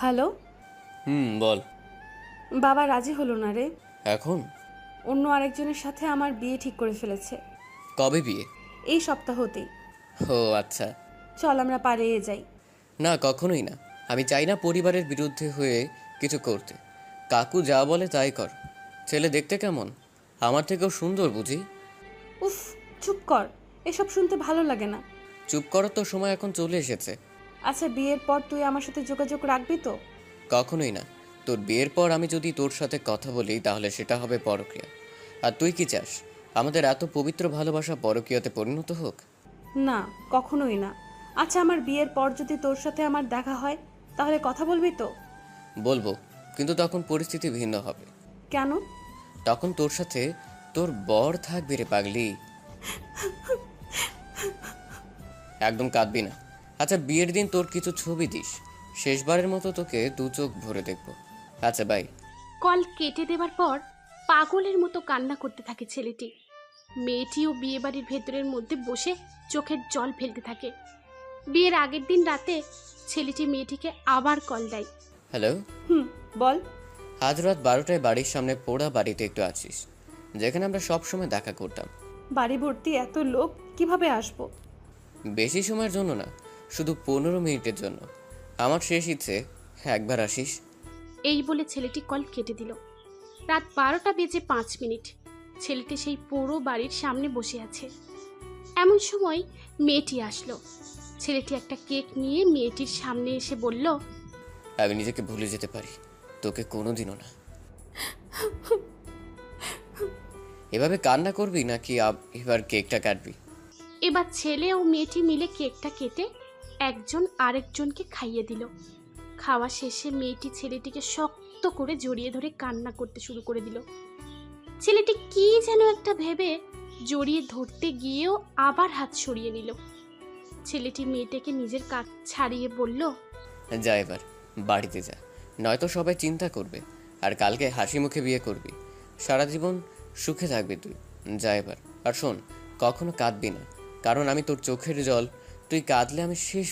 Hello. বল। বাবা রাজি হলো না রে। এখন? অন্য আরেকজনের সাথে আমার বিয়ে ঠিক করে ফেলেছে। কবে বিয়ে? এই সপ্তাহতেই। ও আচ্ছা। চল আমরা পালিয়ে যাই। না, কখনোই না। আমি চাই না পরিবারের বিরুদ্ধে হয়ে কিছু করতে। কাকু যা বলে তাই কর। ছেলে দেখতে কেমন? আমার থেকেও সুন্দর বুঝি? উফ, চুপ কর। এসব শুনতে ভালো লাগে না। চুপ করার তো সময় এখন চলে এসেছে। আচ্ছা, বিয়ের পর তুই আমার সাথে যোগাযোগ রাখবি তো? কখনোই না। তোর বিয়ের পর আমি যদি তোর সাথে কথা বলি তাহলে সেটা হবে পরকীয়া। আর তুই কি চাস আমাদের এত পবিত্র ভালোবাসা পরকীয়াতে পরিণত হোক? না, কখনোই না। আচ্ছা, আমার বিয়ের পর যদি তোর সাথে আমার দেখা হয় তাহলে কথা বলবি তো? বলবো, কিন্তু তখন পরিস্থিতি ভিন্ন হবে। কেন? তখন তোর সাথে তোর বর থাকবে রে পাগলি। একদম কাঁদবি না। আচ্ছা, বিয়ের দিন তোর কিছু ছবি দিস। শেষবারের মতো তোকে দু চোখ ভরে দেখবো। আচ্ছা, বাই। কল কেটে দেবার পর পাগলের মতো কান্না করতে থাকে ছেলেটি। মেয়েটিও বিয়েবাড়ির ভেতরের মধ্যে বসে চোখের জল ফেলতে থাকে। বিয়ের আগের দিন রাতে ছেলেটি মেয়েটিকে আবার কল দেয়। হ্যালো। বল। আজ রাত 12টায় বাড়ির সামনে পোড়া বাড়িতে একটু আসিস, যেখানে আমরা সব সময় দেখা করতাম। বাড়ি ভর্তি এত লোক, কিভাবে আসবো? বেশি সময়ের জন্য না, শুধু 15 মিনিটের জন্য। আমার শেষ ইচ্ছে একবার আসিস। এই বলে ছেলেটি কল কেটে দিল। রাত 12:05। ছেলেটি সেই পুরো বাড়ির সামনে বসে আছে। এমন সময় মেয়েটি আসলো। ছেলেটি একটা কেক নিয়ে মেয়েটির সামনে এসে বলল, আমি নিজেকে ভুলে যেতে পারি, তোকে কোনোদিনও না। এভাবে কান্না করবি নাকি এবার কেকটা কাটবি? এবার ছেলে ও মেয়েটি মিলে কেকটা কেটে একজন আরেকজনকে খাইয়ে দিল। খাওয়া শেষে মেয়েটি ছেলেটিকে শক্ত করে জড়িয়ে ধরে কান্না করতে শুরু করে দিল। ছেলেটি কি যেন একটা ভেবে জড়িয়ে ধরতে গিয়েও আবার হাত সরিয়ে নিল। ছেলেটি মেয়েটাকে নিজের কাছ ছাড়িয়ে বলল, যা এবার বাড়িতে যা, নয়তো সবাই চিন্তা করবে। আর কালকে হাসি মুখে বিয়ে করবি, সারা জীবন সুখে থাকবি তুই। যা এবার। আর শোন, কখনো কাঁদবি না, কারণ আমি তোর চোখের জল। তুই কাঁদলে আমি শেষ